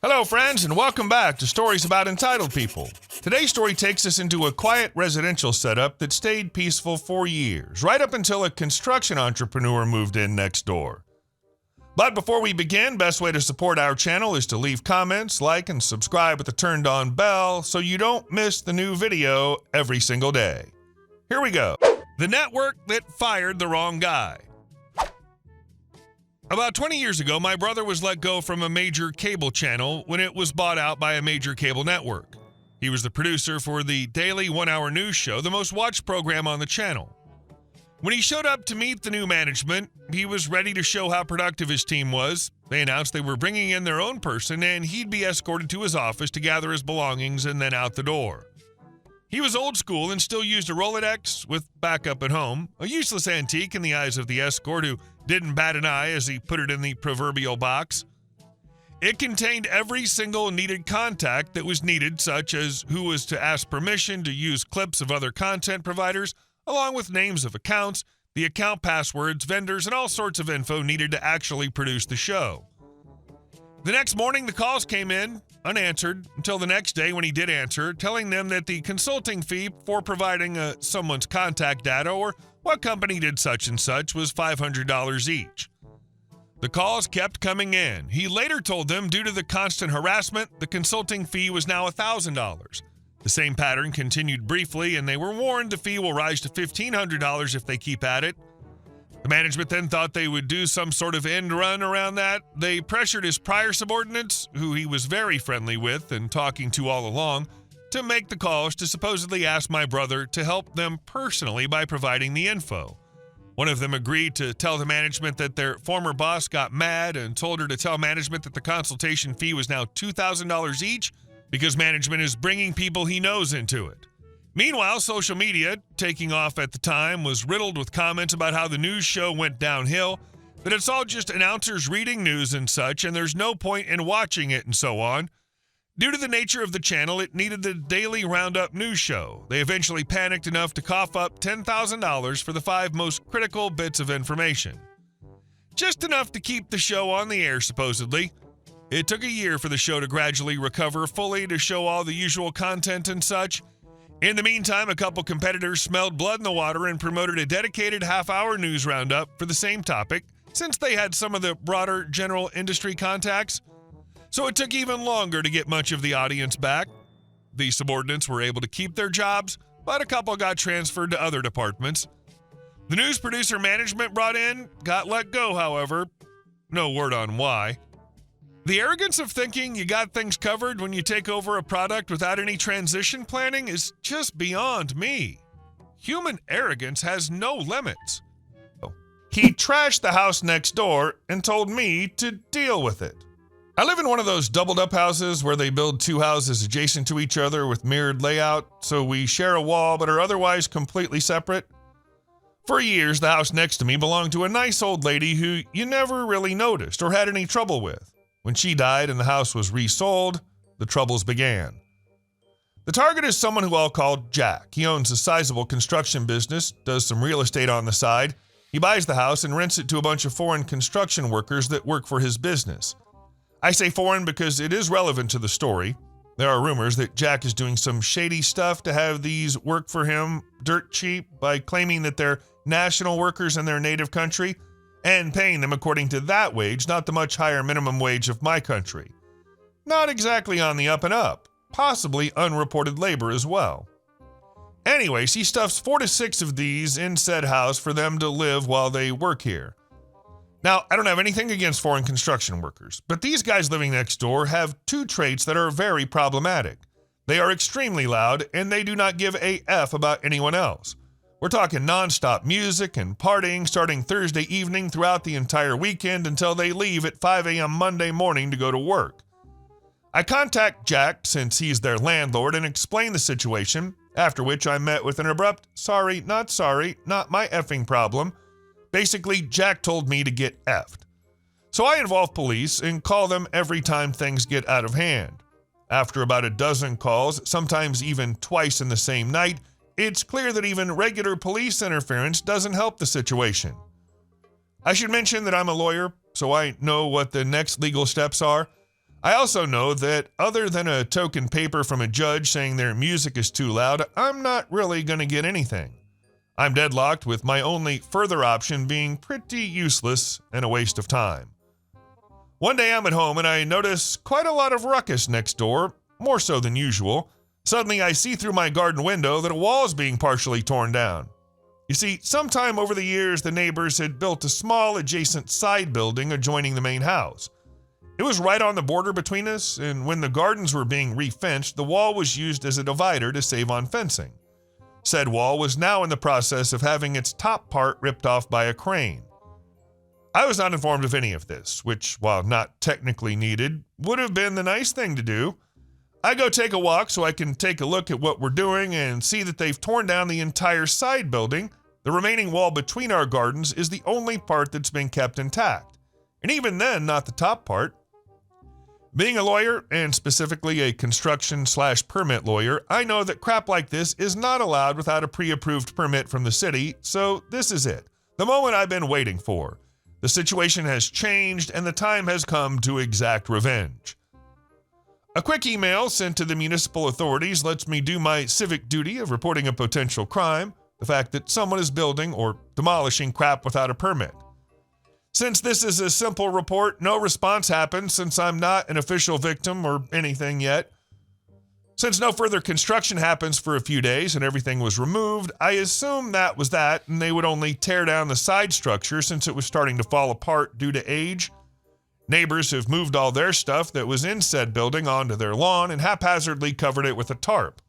Hello, friends, and welcome back to Stories About Entitled People. Today's story takes us into a quiet residential setup that stayed peaceful for years, right up until a construction entrepreneur moved in next door. But before we begin, best way to support our channel is to leave comments, like, and subscribe with the turned-on bell so you don't miss the new video every single day. Here we go. The network that fired the wrong guy. About 20 years ago, my brother was let go from a major cable channel when it was bought out by a major cable network. He was the producer for the daily one-hour news show, the most watched program on the channel. When he showed up to meet the new management, he was ready to show how productive his team was. They announced they were bringing in their own person, and he'd be escorted to his office to gather his belongings and then out the door. He was old school and still used a Rolodex with backup at home, a useless antique in the eyes of the escort who didn't bat an eye as he put it in the proverbial box. It contained every single needed contact that was needed, such as who was to ask permission to use clips of other content providers, along with names of accounts, the account passwords, vendors, and all sorts of info needed to actually produce the show. The next morning, the calls came in unanswered until the next day when he did answer, telling them that the consulting fee for providing someone's contact data or what company did such and such was $500 each. The calls kept coming in. He later told them due to the constant harassment, the consulting fee was now $1,000. The same pattern continued briefly, and they were warned the fee will rise to $1,500 if they keep at it. The management then thought they would do some sort of end run around that. They pressured his prior subordinates, who he was very friendly with and talking to all along, to make the calls to supposedly ask my brother to help them personally by providing the info. One of them agreed to tell the management that their former boss got mad and told her to tell management that the consultation fee was now $2,000 each because management is bringing people he knows into it. Meanwhile, social media, taking off at the time, was riddled with comments about how the news show went downhill, that it's all just announcers reading news and such, and there's no point in watching it and so on. Due to the nature of the channel, it needed the daily roundup news show. They eventually panicked enough to cough up $10,000 for the 5 most critical bits of information. Just enough to keep the show on the air, supposedly. It took a year for the show to gradually recover fully to show all the usual content and such. In the meantime, a couple competitors smelled blood in the water and promoted a dedicated half-hour news roundup for the same topic, since they had some of the broader general industry contacts. So it took even longer to get much of the audience back. The subordinates were able to keep their jobs, but a couple got transferred to other departments. The news producer management brought in got let go, however. No word on why. The arrogance of thinking you got things covered when you take over a product without any transition planning is just beyond me. Human arrogance has no limits. He trashed the house next door and told me to deal with it. I live in one of those doubled-up houses where they build 2 houses adjacent to each other with mirrored layout, so we share a wall but are otherwise completely separate. For years, the house next to me belonged to a nice old lady who you never really noticed or had any trouble with. When she died and the house was resold, the troubles began. The target is someone who I'll call Jack. He owns a sizable construction business, does some real estate on the side. He buys the house and rents it to a bunch of foreign construction workers that work for his business. I say foreign because it is relevant to the story. There are rumors that Jack is doing some shady stuff to have these work for him dirt cheap by claiming that they're national workers in their native country and paying them according to that wage, not the much higher minimum wage of my country. Not exactly on the up and up, possibly unreported labor as well. Anyways, he stuffs 4 to 6 of these in said house for them to live while they work here. Now, I don't have anything against foreign construction workers, but these guys living next door have 2 traits that are very problematic. They are extremely loud, and they do not give a F about anyone else. We're talking nonstop music and partying starting Thursday evening throughout the entire weekend until they leave at 5 a.m. Monday morning to go to work. I contact Jack, since he's their landlord, and explain the situation, after which I met with an abrupt, sorry, not my effing problem. Basically, Jack told me to get effed. So I involve police and call them every time things get out of hand. After about a dozen calls, sometimes even twice in the same night, it's clear that even regular police interference doesn't help the situation. I should mention that I'm a lawyer, so I know what the next legal steps are. I also know that other than a token paper from a judge saying their music is too loud, I'm not really going to get anything. I'm deadlocked with my only further option being pretty useless and a waste of time. One day I'm at home and I notice quite a lot of ruckus next door, more so than usual. Suddenly I see through my garden window that a wall is being partially torn down. You see, sometime over the years the neighbors had built a small adjacent side building adjoining the main house. It was right on the border between us, and when the gardens were being re-fenced, the wall was used as a divider to save on fencing. Said wall was now in the process of having its top part ripped off by a crane. I was not informed of any of this, which, while not technically needed, would have been the nice thing to do. I go take a walk so I can take a look at what we're doing and see that they've torn down the entire side building. The remaining wall between our gardens is the only part that's been kept intact, and even then, not the top part. Being a lawyer, and specifically a construction/permit lawyer, I know that crap like this is not allowed without a pre-approved permit from the city, so this is it. The moment I've been waiting for. The situation has changed, and the time has come to exact revenge. A quick email sent to the municipal authorities lets me do my civic duty of reporting a potential crime, the fact that someone is building or demolishing crap without a permit. Since this is a simple report, no response happened since I'm not an official victim or anything yet. Since no further construction happens for a few days and everything was removed, I assume that was that and they would only tear down the side structure since it was starting to fall apart due to age. Neighbors have moved all their stuff that was in said building onto their lawn and haphazardly covered it with a tarp.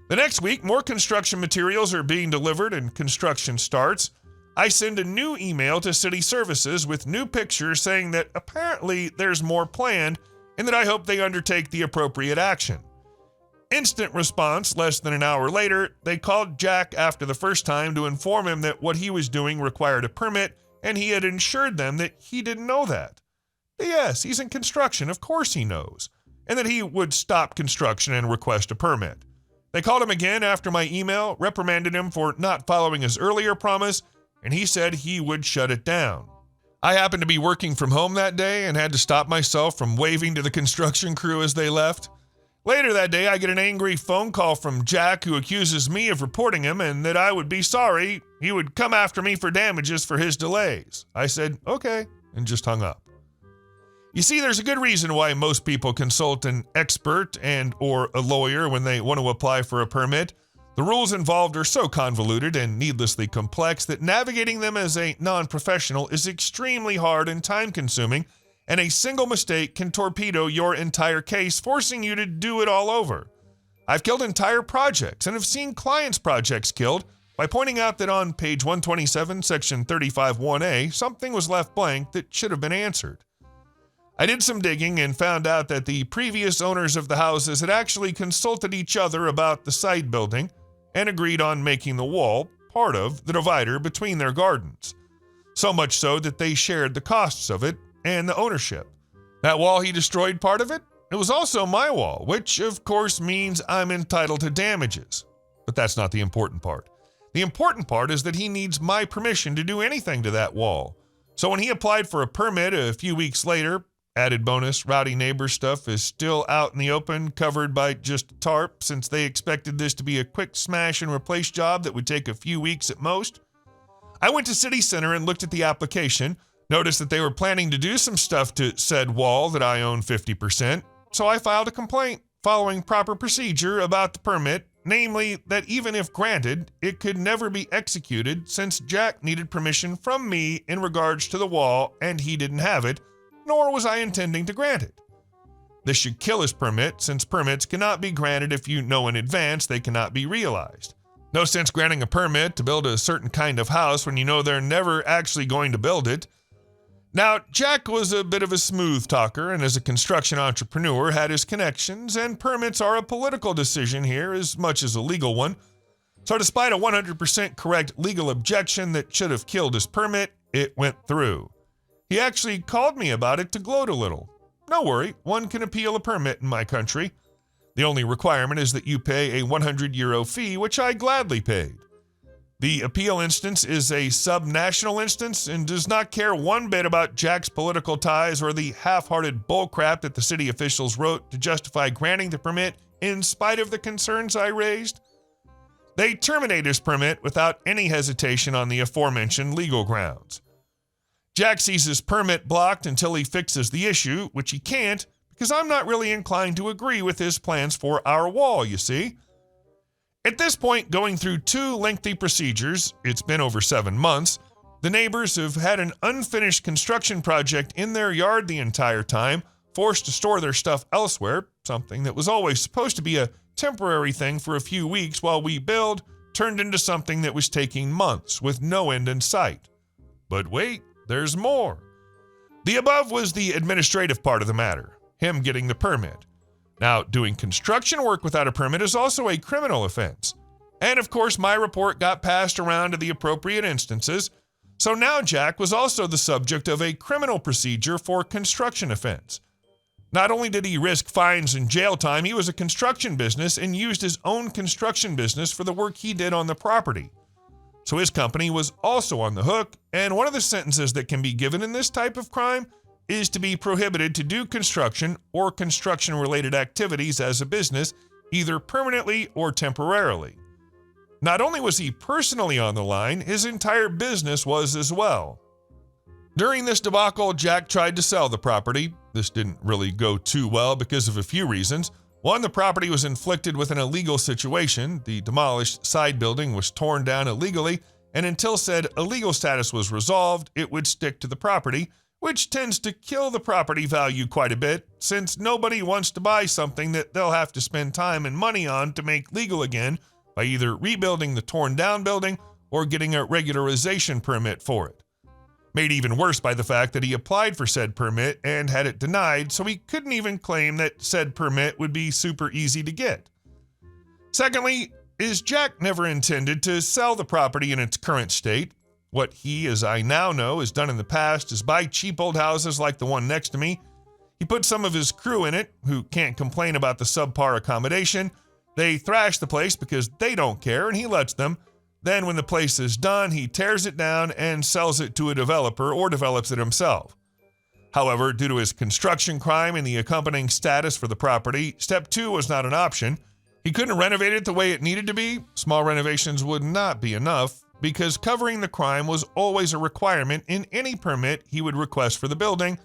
The next week, more construction materials are being delivered and construction starts. I send a new email to city services with new pictures saying that apparently there's more planned and that I hope they undertake the appropriate action. Instant response, less than an hour later, they called Jack after the first time to inform him that what he was doing required a permit and he had assured them that he didn't know that. Yes, he's in construction, of course he knows, and that he would stop construction and request a permit. They called him again after my email, reprimanded him for not following his earlier promise, and he said he would shut it down. I happened to be working from home that day and had to stop myself from waving to the construction crew as they left. Later that day, I get an angry phone call from Jack who accuses me of reporting him and that I would be sorry. He would come after me for damages for his delays. I said, okay, and just hung up. You see, there's a good reason why most people consult an expert and or a lawyer when they want to apply for a permit. The rules involved are so convoluted and needlessly complex that navigating them as a non-professional is extremely hard and time-consuming, and a single mistake can torpedo your entire case, forcing you to do it all over. I've killed entire projects and have seen clients' projects killed by pointing out that on page 127, section 35(1)(a), something was left blank that should have been answered. I did some digging and found out that the previous owners of the houses had actually consulted each other about the side building and agreed on making the wall part of the divider between their gardens. So much so that they shared the costs of it and the ownership. That wall he destroyed part of it? It was also my wall, which of course means I'm entitled to damages. But that's not the important part. The important part is that he needs my permission to do anything to that wall. So when he applied for a permit a few weeks later, added bonus, rowdy neighbor stuff is still out in the open, covered by just a tarp, since they expected this to be a quick smash and replace job that would take a few weeks at most. I went to City Center and looked at the application, noticed that they were planning to do some stuff to said wall that I own 50%, so I filed a complaint following proper procedure about the permit, namely that even if granted, it could never be executed since Jack needed permission from me in regards to the wall and he didn't have it, nor was I intending to grant it. This should kill his permit, since permits cannot be granted if you know in advance they cannot be realized. No sense granting a permit to build a certain kind of house when you know they're never actually going to build it. Now, Jack was a bit of a smooth talker, and as a construction entrepreneur had his connections, and permits are a political decision here as much as a legal one. So despite a 100% correct legal objection that should have killed his permit, it went through. He actually called me about it to gloat a little. No worry, one can appeal a permit in my country. The only requirement is that you pay a €100 fee, which I gladly paid. The appeal instance is a sub-national instance and does not care one bit about Jack's political ties or the half-hearted bullcrap that the city officials wrote to justify granting the permit in spite of the concerns I raised. They terminate his permit without any hesitation on the aforementioned legal grounds. Jack sees his permit blocked until he fixes the issue, which he can't because I'm not really inclined to agree with his plans for our wall, you see. At this point, going through 2 lengthy procedures, it's been over 7 months, the neighbors have had an unfinished construction project in their yard the entire time, forced to store their stuff elsewhere, something that was always supposed to be a temporary thing for a few weeks while we build, turned into something that was taking months with no end in sight. But wait, there's more. The above was the administrative part of the matter, him getting the permit. Now, doing construction work without a permit is also a criminal offense. And of course, my report got passed around to the appropriate instances, so now Jack was also the subject of a criminal procedure for construction offense. Not only did he risk fines and jail time, he was a construction business and used his own construction business for the work he did on the property. So his company was also on the hook, and one of the sentences that can be given in this type of crime is to be prohibited to do construction or construction-related activities as a business, either permanently or temporarily. Not only was he personally on the line, his entire business was as well. During this debacle, Jack tried to sell the property. This didn't really go too well because of a few reasons. One, the property was inflicted with an illegal situation. The demolished side building was torn down illegally, and until said illegal status was resolved, it would stick to the property, which tends to kill the property value quite a bit, since nobody wants to buy something that they'll have to spend time and money on to make legal again by either rebuilding the torn down building or getting a regularization permit for it. Made even worse by the fact that he applied for said permit and had it denied, so he couldn't even claim that said permit would be super easy to get. Secondly, Jack never intended to sell the property in its current state. What he, as I now know, has done in the past is buy cheap old houses like the one next to me. He put some of his crew in it, who can't complain about the subpar accommodation. They thrash the place because they don't care, and he lets them. Then when the place is done, he tears it down and sells it to a developer or develops it himself. However, due to his construction crime and the accompanying status for the property, Step 2 was not an option. He couldn't renovate it the way it needed to be. Small renovations would not be enough, because covering the crime was always a requirement in any permit he would request for the building,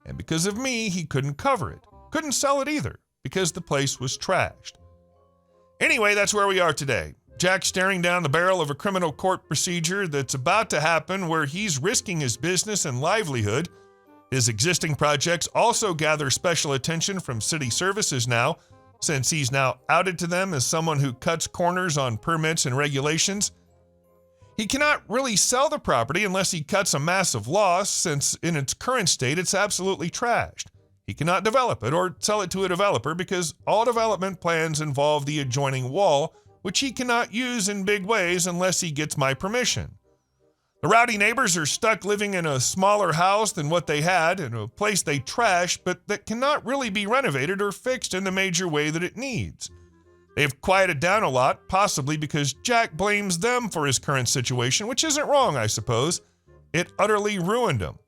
and because of me, he couldn't cover it. Couldn't sell it either, because the place was trashed. Anyway, that's where we are today. Jack staring down the barrel of a criminal court procedure that's about to happen where he's risking his business and livelihood. His existing projects also gather special attention from city services now, since he's now outed to them as someone who cuts corners on permits and regulations. He cannot really sell the property unless he cuts a massive loss, since in its current state it's absolutely trashed. He cannot develop it or sell it to a developer because all development plans involve the adjoining wall, which he cannot use in big ways unless he gets my permission. The rowdy neighbors are stuck living in a smaller house than what they had, in a place they trash, but that cannot really be renovated or fixed in the major way that it needs. They've quieted down a lot, possibly because Jack blames them for his current situation, which isn't wrong, I suppose. It utterly ruined him.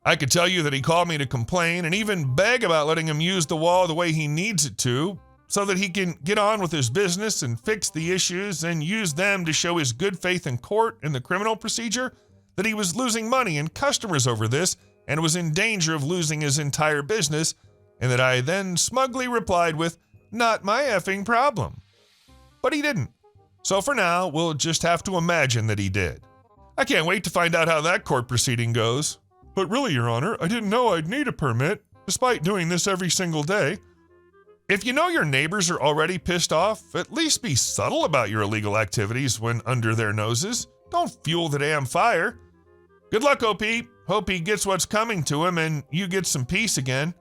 I could tell you that he called me to complain and even beg about letting him use the wall the way he needs it to, so that he can get on with his business and fix the issues and use them to show his good faith in court in the criminal procedure, that he was losing money and customers over this and was in danger of losing his entire business, and that I then smugly replied with, "Not my effing problem." But he didn't. So for now, we'll just have to imagine that he did. I can't wait to find out how that court proceeding goes. But really, Your Honor, I didn't know I'd need a permit, despite doing this every single day. If you know your neighbors are already pissed off, at least be subtle about your illegal activities when under their noses. Don't fuel the damn fire. Good luck, OP. Hope he gets what's coming to him and you get some peace again.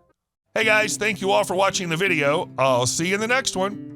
Hey guys, thank you all for watching the video. I'll see you in the next one.